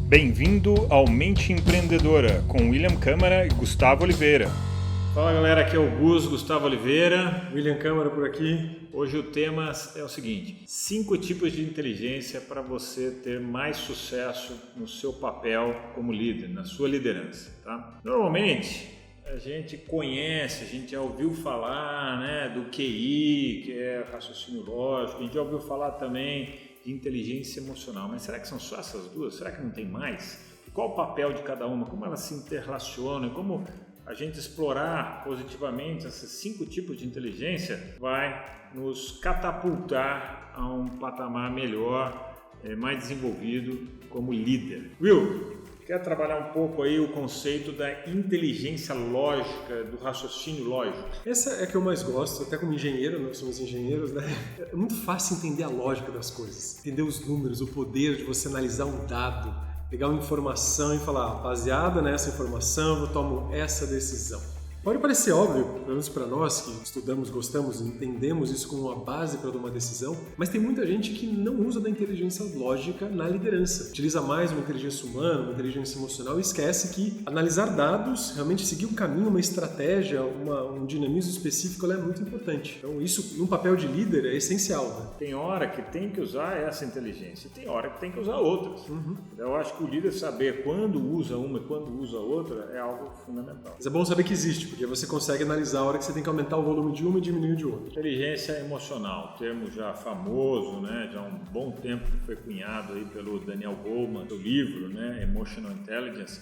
Bem-vindo ao Mente Empreendedora, com William Câmara e Gustavo Oliveira. Fala galera, aqui é o Gustavo Oliveira. William Câmara por aqui. Hoje o tema é o seguinte: 5 tipos de inteligência para você ter mais sucesso no seu papel como líder, na sua liderança. Tá? Normalmente a gente conhece, a gente já ouviu falar do QI, que é raciocínio lógico, a gente já ouviu falar também de inteligência emocional, mas será que são só essas duas? Será que não tem mais? Qual o papel de cada uma? Como elas se interrelacionam? Como a gente explorar positivamente esses 5 tipos de inteligência vai nos catapultar a um patamar melhor, mais desenvolvido como líder. Will, quer trabalhar um pouco aí o conceito da inteligência lógica, do raciocínio lógico? Essa é a que eu mais gosto, até como engenheiro, nós somos engenheiros, né? É muito fácil entender a lógica das coisas, entender os números, o poder de você analisar um dado, pegar uma informação e falar, baseada nessa informação, eu tomo essa decisão. Pode parecer óbvio, pelo menos para nós que estudamos, gostamos, entendemos isso como uma base para tomar decisão, mas tem muita gente que não usa da inteligência lógica na liderança. Utiliza mais uma inteligência humana, uma inteligência emocional e esquece que analisar dados, realmente seguir um caminho, uma estratégia, um dinamismo específico é muito importante. Então isso, num papel de líder, é essencial. Né? Tem hora que tem que usar essa inteligência e tem hora que tem que usar outras. Eu acho que o líder saber quando usa uma e quando usa outra é algo fundamental. Mas é bom saber que existe, porque você consegue analisar a hora que você tem que aumentar o volume de uma e diminuir de outra. Inteligência emocional, termo já famoso, já há um bom tempo que foi cunhado aí pelo Daniel Goleman, do livro, Emotional Intelligence,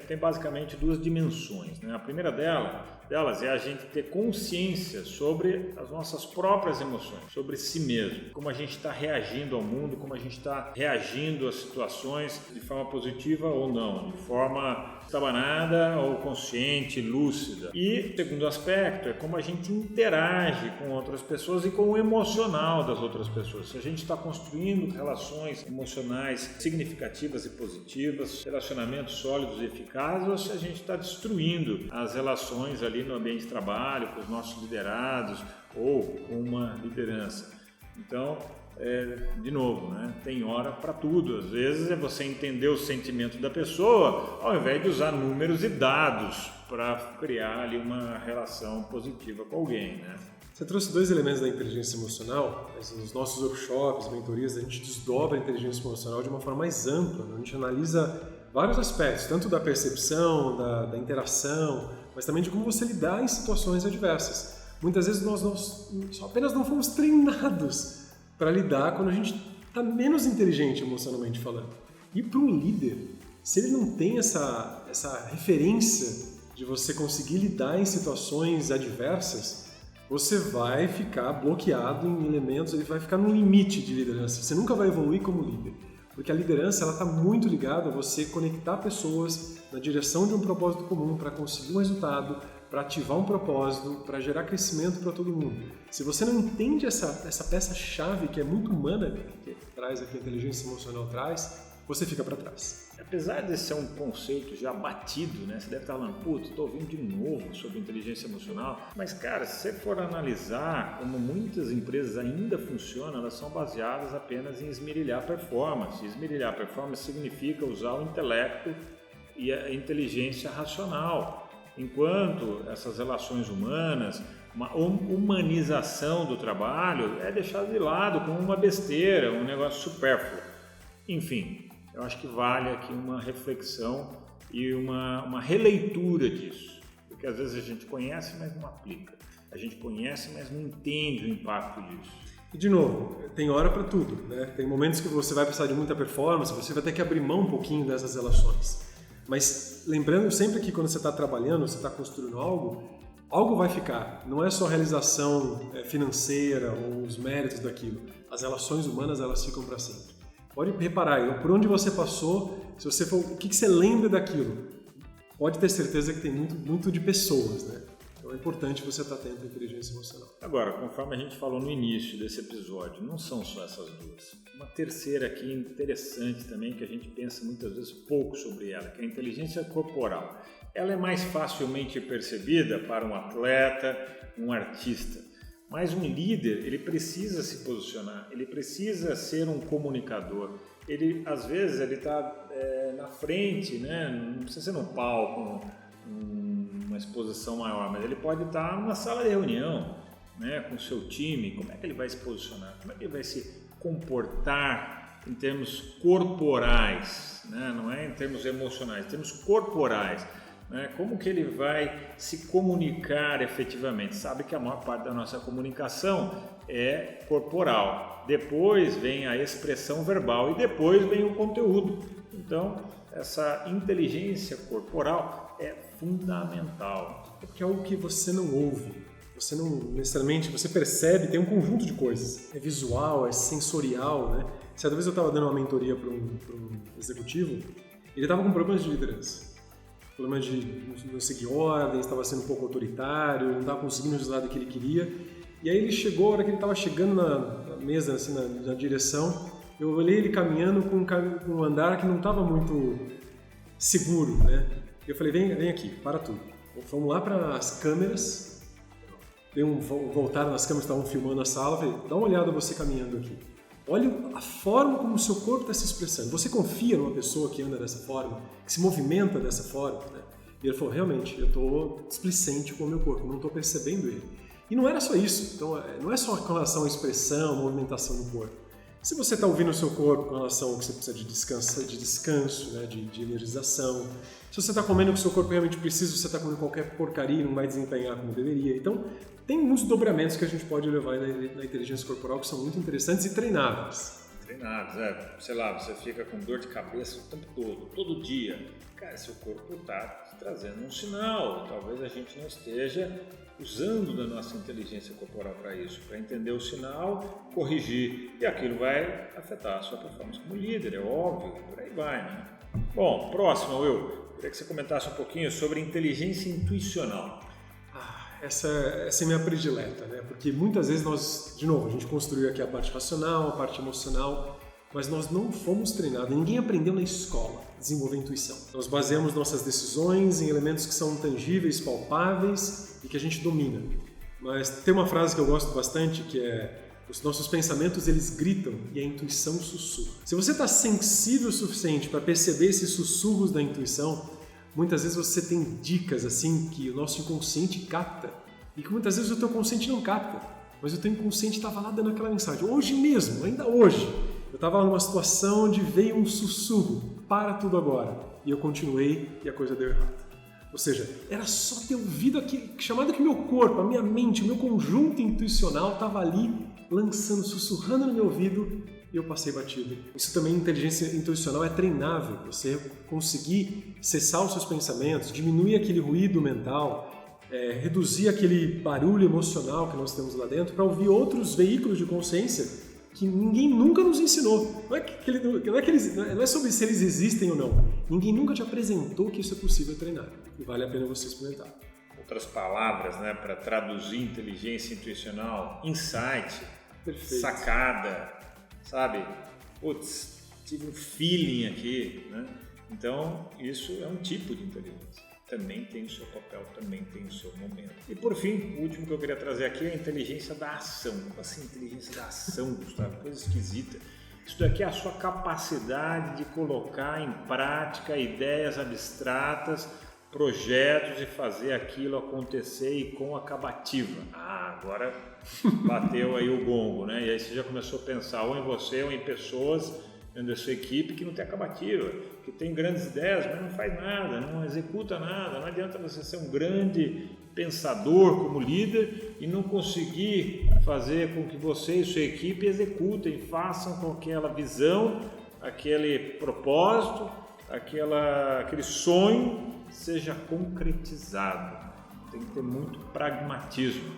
tem basicamente 2 dimensões. A primeira delas é a gente ter consciência sobre as nossas próprias emoções, sobre si mesmo, como a gente está reagindo ao mundo, como a gente está reagindo às situações de forma positiva ou não, de forma estabanada ou consciente, lúcida. E o segundo aspecto é como a gente interage com outras pessoas e com o emocional das outras pessoas. Se a gente está construindo relações emocionais significativas e positivas, relacionamentos sólidos e eficazes, ou se a gente está destruindo as relações ali no ambiente de trabalho, com os nossos liderados ou com uma liderança. Então, de novo, tem hora para tudo. Às vezes é você entender o sentimento da pessoa ao invés de usar números e dados para criar ali uma relação positiva com alguém. Você trouxe 2 elementos da inteligência emocional, mas nos nossos workshops, mentorias, a gente desdobra a inteligência emocional de uma forma mais ampla. A gente analisa vários aspectos, tanto da percepção, da interação, mas também de como você lidar em situações adversas. Muitas vezes nós apenas não fomos treinados para lidar quando a gente está menos inteligente emocionalmente falando. E para um líder, se ele não tem essa referência de você conseguir lidar em situações adversas, você vai ficar bloqueado em elementos, ele vai ficar no limite de liderança. Você nunca vai evoluir como líder. Porque a liderança está muito ligada a você conectar pessoas na direção de um propósito comum para conseguir um resultado, para ativar um propósito, para gerar crescimento para todo mundo. Se você não entende essa peça-chave que é muito humana, que traz aqui a inteligência emocional traz, você fica para trás. Apesar de ser um conceito já batido, você deve estar falando, estou ouvindo de novo sobre inteligência emocional, mas cara, se você for analisar como muitas empresas ainda funcionam, elas são baseadas apenas em esmerilhar performance. Esmerilhar performance significa usar o intelecto e a inteligência racional, enquanto essas relações humanas, uma humanização do trabalho é deixada de lado como uma besteira, um negócio supérfluo. Enfim, eu acho que vale aqui uma reflexão e uma releitura disso, porque às vezes a gente conhece, mas não aplica. A gente conhece, mas não entende o impacto disso. E de novo, tem hora para tudo. Tem momentos que você vai precisar de muita performance, você vai ter que abrir mão um pouquinho dessas relações. Mas lembrando sempre que quando você está trabalhando, você está construindo algo vai ficar. Não é só a realização financeira ou os méritos daquilo. As relações humanas, elas ficam para sempre. Pode reparar, por onde você passou, se você for, o que você lembra daquilo? Pode ter certeza que tem muito de pessoas, Então é importante você estar atento à inteligência emocional. Agora, conforme a gente falou no início desse episódio, não são só essas 2. Uma terceira aqui interessante também, que a gente pensa muitas vezes pouco sobre ela, que é a inteligência corporal. Ela é mais facilmente percebida para um atleta, um artista. Mas um líder, ele precisa se posicionar, ele precisa ser um comunicador, ele às vezes ele está na frente, né? Não precisa ser no palco, uma exposição maior, mas ele pode estar numa sala de reunião, né? Com o seu time. Como é que ele vai se posicionar? Como é que ele vai se comportar em termos corporais, né? Não é em termos emocionais, em termos corporais. Como que ele vai se comunicar efetivamente? Sabe que a maior parte da nossa comunicação é corporal. Depois vem a expressão verbal e depois vem o conteúdo. Então, essa inteligência corporal é fundamental. É porque é algo que você não ouve. Você não necessariamente, você percebe, tem um conjunto de coisas. É visual, é sensorial, né? Certa vez eu estava dando uma mentoria para um executivo, ele estava com problemas de liderança. Problema de não seguir ordens, estava sendo um pouco autoritário, não estava conseguindo o resultado que ele queria. E aí ele chegou, a hora que ele estava chegando na mesa, assim, na direção, eu olhei ele caminhando com um andar que não estava muito seguro, né? Eu falei, vem aqui, para tudo. Vamos lá para as câmeras. Voltaram as câmeras que estavam filmando a sala, falei, dá uma olhada você caminhando aqui. Olha a forma como o seu corpo está se expressando. Você confia numa pessoa que anda dessa forma, que se movimenta dessa forma? Né? E ele falou, realmente, eu estou displicente com o meu corpo, não estou percebendo ele. E não era só isso. Então, não é só com relação à expressão, movimentação do corpo. Se você está ouvindo o seu corpo com relação ao que você precisa de descanso, né? de energização. Se você está comendo o que o seu corpo realmente precisa, você está comendo qualquer porcaria e não vai desempenhar como deveria. Então, tem muitos dobramentos que a gente pode levar na inteligência corporal que são muito interessantes e treináveis. Sei lá, você fica com dor de cabeça o tempo todo dia. Cara, seu corpo está te trazendo um sinal. Talvez a gente não esteja usando da nossa inteligência corporal para isso, para entender o sinal, corrigir. E aquilo vai afetar a sua performance como líder, é óbvio, por aí vai, né? Bom, próximo, Will. Queria que você comentasse um pouquinho sobre inteligência intuicional. Essa é a minha predileta, né? Porque muitas vezes a gente construiu aqui a parte racional, a parte emocional, mas nós não fomos treinados, ninguém aprendeu na escola a desenvolver intuição. Nós baseamos nossas decisões em elementos que são tangíveis, palpáveis e que a gente domina. Mas tem uma frase que eu gosto bastante que é: os nossos pensamentos eles gritam e a intuição sussurra. Se você está sensível o suficiente para perceber esses sussurros da intuição, muitas vezes você tem dicas assim que o nosso inconsciente capta e que muitas vezes o teu consciente não capta, mas o teu inconsciente estava lá dando aquela mensagem. Hoje mesmo, ainda hoje, eu estava numa situação onde veio um sussurro, para tudo agora, e eu continuei e a coisa deu errado. Ou seja, era só ter ouvido aquilo, chamado que meu corpo, a minha mente, o meu conjunto intuicional estava ali lançando, sussurrando no meu ouvido e eu passei batido. Isso também, inteligência intuicional, é treinável. Você conseguir cessar os seus pensamentos, diminuir aquele ruído mental, reduzir aquele barulho emocional que nós temos lá dentro para ouvir outros veículos de consciência que ninguém nunca nos ensinou. Não é sobre se eles existem ou não. Ninguém nunca te apresentou que isso é possível treinar. E vale a pena você experimentar. Outras palavras, né, para traduzir inteligência intuicional: insight, perfeito, sacada, sabe? Putz, tive um feeling aqui, né? Então, isso é um tipo de inteligência. Também tem o seu papel, também tem o seu momento. E por fim, o último que eu queria trazer aqui é a inteligência da ação. Como assim, inteligência da ação, Gustavo? Coisa esquisita. Isso daqui é a sua capacidade de colocar em prática ideias abstratas, projetos e fazer aquilo acontecer e com acabativa. Agora bateu aí o gongo, né? E aí você já começou a pensar ou em você ou em pessoas dentro da sua equipe que não tem acabativa, que tem grandes ideias, mas não faz nada, não executa nada. Não adianta você ser um grande pensador como líder e não conseguir fazer com que você e sua equipe executem, façam com que aquela visão, aquele propósito, aquele sonho seja concretizado. Tem que ter muito pragmatismo.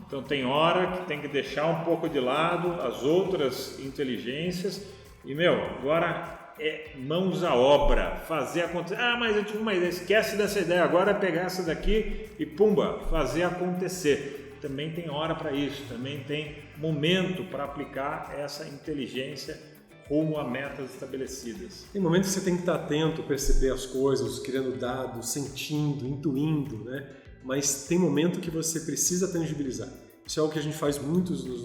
Então tem hora que tem que deixar um pouco de lado as outras inteligências e, agora é mãos à obra, fazer acontecer. Mas eu tive uma ideia, esquece dessa ideia, agora é pegar essa daqui e pumba, fazer acontecer. Também tem hora para isso, também tem momento para aplicar essa inteligência rumo a metas estabelecidas. Tem momentos que você tem que estar atento, perceber as coisas, criando dados, sentindo, intuindo, né? Mas tem momento que você precisa tangibilizar. Isso é algo que a gente faz muito nos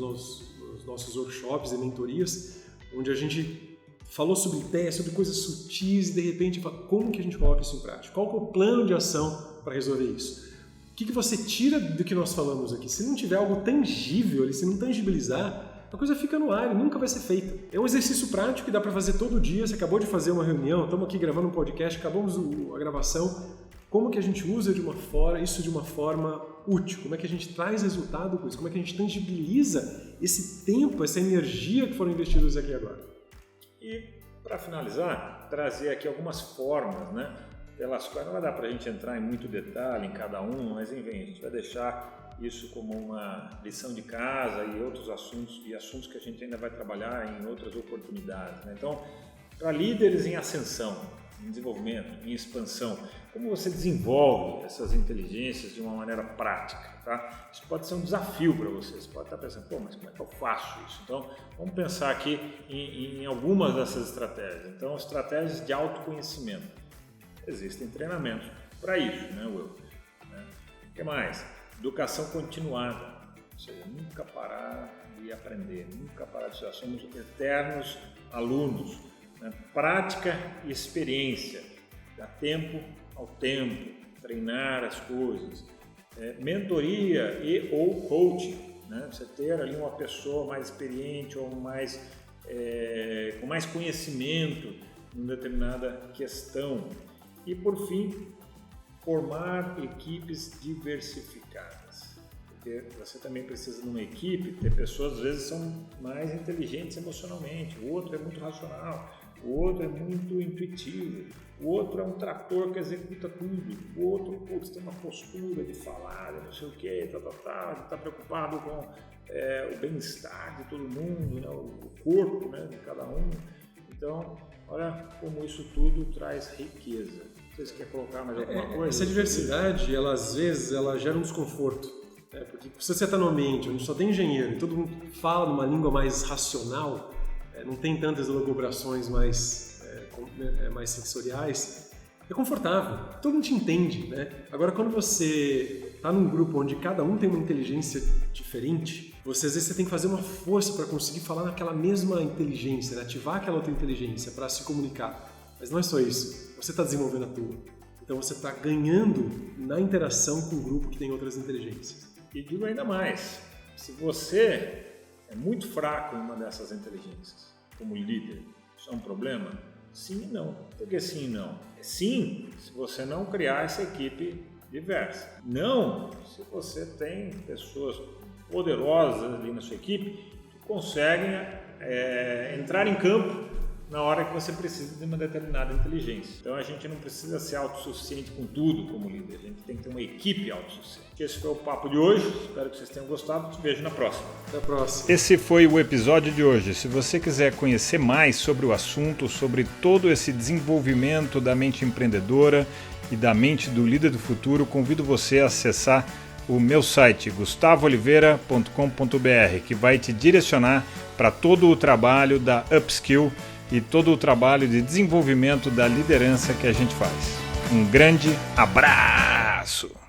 nossos workshops e mentorias, onde a gente falou sobre ideias, sobre coisas sutis e de repente fala, como que a gente coloca isso em prática? Qual que é o plano de ação para resolver isso? O que você tira do que nós falamos aqui? Se não tiver algo tangível ali, se não tangibilizar, a coisa fica no ar e nunca vai ser feita. É um exercício prático que dá para fazer todo dia. Você acabou de fazer uma reunião, estamos aqui gravando um podcast, acabamos a gravação. Como que a gente usa isso de uma forma útil? Como é que a gente traz resultado com isso? Como é que a gente tangibiliza esse tempo, essa energia que foram investidos aqui agora? E, para finalizar, trazer aqui algumas formas, né, pelas quais não vai dar para a gente entrar em muito detalhe em cada um, mas enfim, a gente vai deixar isso como uma lição de casa e outros assuntos que a gente ainda vai trabalhar em outras oportunidades, né? Então, para líderes em ascensão, em desenvolvimento, em expansão, como você desenvolve essas inteligências de uma maneira prática, tá? Isso pode ser um desafio para você. Você pode estar pensando, mas como é que eu faço isso? Então, vamos pensar aqui em algumas dessas estratégias. Então, estratégias de autoconhecimento. Existem treinamentos para isso, né, Will? O que mais? Educação continuada. Ou seja, nunca parar de aprender, nunca parar de estudar. Somos eternos alunos. Prática e experiência, dar tempo ao tempo, treinar as coisas, mentoria e ou coaching, né? Você ter ali uma pessoa mais experiente ou com mais conhecimento em determinada questão e por fim formar equipes diversificadas, porque você também precisa de uma equipe ter pessoas às vezes são mais inteligentes emocionalmente, o outro é muito racional, o outro é muito intuitivo, o outro é um trator que executa tudo, o outro tem uma postura de falar, de não sei o que, está preocupado com o bem-estar de todo mundo, né? O corpo, né, de cada um. Então, olha como isso tudo traz riqueza. Vocês querem colocar mais alguma coisa? Essa diversidade, ela, às vezes, ela gera um desconforto. Porque se você está no ambiente onde só tem engenheiro e todo mundo fala numa língua mais racional, não tem tantas elucubrações mais sensoriais, é confortável, todo mundo te entende, né? Agora, quando você está num grupo onde cada um tem uma inteligência diferente, às vezes você tem que fazer uma força para conseguir falar naquela mesma inteligência, né? Ativar aquela outra inteligência para se comunicar. Mas não é só isso, você está desenvolvendo a tua. Então você está ganhando na interação com o grupo que tem outras inteligências. E digo ainda mais, se você é muito fraco em uma dessas inteligências, como líder, isso é um problema? Sim e não. Por que sim e não? Sim, se você não criar essa equipe diversa. Não, se você tem pessoas poderosas ali na sua equipe que conseguem entrar em campo na hora que você precisa de uma determinada inteligência. Então a gente não precisa ser autossuficiente com tudo como líder, a gente tem que ter uma equipe autossuficiente. Esse foi o papo de hoje, espero que vocês tenham gostado, te vejo na próxima. Até a próxima. Esse foi o episódio de hoje. Se você quiser conhecer mais sobre o assunto, sobre todo esse desenvolvimento da mente empreendedora e da mente do líder do futuro, convido você a acessar o meu site gustavooliveira.com.br, que vai te direcionar para todo o trabalho da Upskill e todo o trabalho de desenvolvimento da liderança que a gente faz. Um grande abraço!